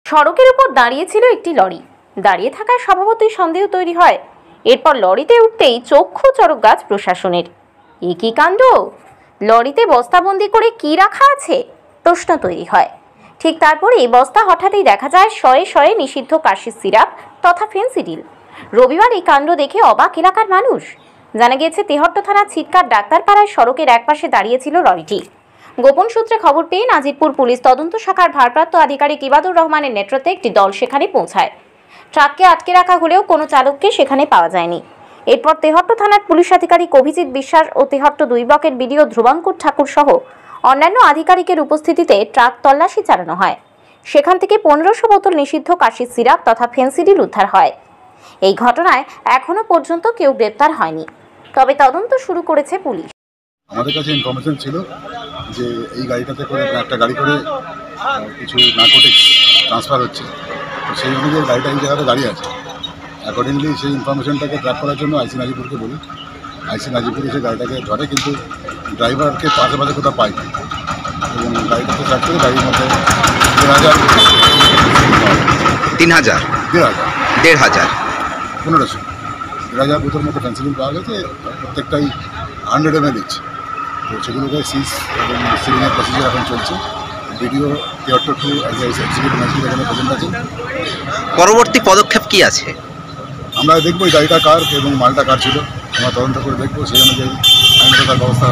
সড়কের উপর দাঁড়িয়েছিল একটি লরি। দাঁড়িয়ে থাকায় স্বভাবতই সন্দেহ তৈরি হয়। এরপর লরিতে উঠতেই চক্ষু চড়ক গাছ প্রশাসনের। এ কি কাণ্ড! লরিতে বস্তাবন্দি করে কি রাখা আছে প্রশ্ন তৈরি হয়। ঠিক তারপরে বস্তা হঠাৎই দেখা যায় শয়ে শয়ে নিষিদ্ধ কাশির সিরাপ তথা ফেন্সিডিল। রবিবার এই কাণ্ড দেখে অবাক এলাকার মানুষ। জানা গিয়েছে, তেহট্ট থানার ছিটকার ডাক্তারপাড়ায় সড়কের একপাশে দাঁড়িয়েছিল লরিটি। গোপন সূত্রে খবর পেয়ে নাজিরপুর পুলিশ তদন্ত শাখার ভারপ্রাপ্ত আধিকারিক ইবাদুর রহমানের নেতৃত্বে একটি দল সেখানে পৌঁছায়। ট্রাককে আটকে রাখা হলেও কোনো চালককে সেখানে পাওয়া যায়নি। এরপর তেহট্ট থানার পুলিশ আধিকারিক অভিজিৎ বিশ্বাস ও তেহট্ট 2 ব্লকের বিডিও ধ্রুবাঙ্কুর ঠাকুর সহ অন্যান্য আধিকারিকের উপস্থিতিতে ট্রাক তল্লাশি চালানো হয়। সেখান থেকে 1500 বোতল নিষিদ্ধ কাশির সিরাপ তথা ফেন্সিডিল উদ্ধার হয়। এই ঘটনায় এখনো পর্যন্ত কেউ গ্রেপ্তার হয়নি, তবে তদন্ত শুরু করেছে পুলিশ। আমাদের কাছে ইনফরমেশন ছিল যে এই গাড়িটাতে করে একটা গাড়ি করে কিছু নার্কোটিক্স ট্রান্সফার হচ্ছে, তো সেই অনুযায়ী গাড়িটা এই জায়গাতে দাঁড়িয়ে আছে। অ্যাকর্ডিংলি সেই ইনফরমেশনটাকে ট্র্যাক করার জন্য আইসি নাজিপুরকে বলি। আইসি নাজিপুর এসে গাড়িটাকে ধরে, কিন্তু ড্রাইভারকে পাশে পাশে কোথাও পাই এবং গাড়িটাকে ট্র্যাক করে গাড়ির মধ্যে 1,500 বোতল মতো ফেন্সিডিল পাওয়া গেছে। প্রত্যেকটাই 100 ml ইচ। তো সেগুলোকে সিজ এবং সিলিংয়ের প্রসিজার এখন চলছে। ভিডিও তেহট্ট 2 এক্সিকিউটিভ ম্যাজিস্ট্রেট এখানে প্রেজেন্ট আছেন। পরবর্তী পদক্ষেপ কি আছে? আমরা দেখবো এই গাড়িটা কার এবং মালটা কার ছিল, আমরা তদন্ত করে দেখবো, সেই অনুযায়ী আইনগত ব্যবস্থা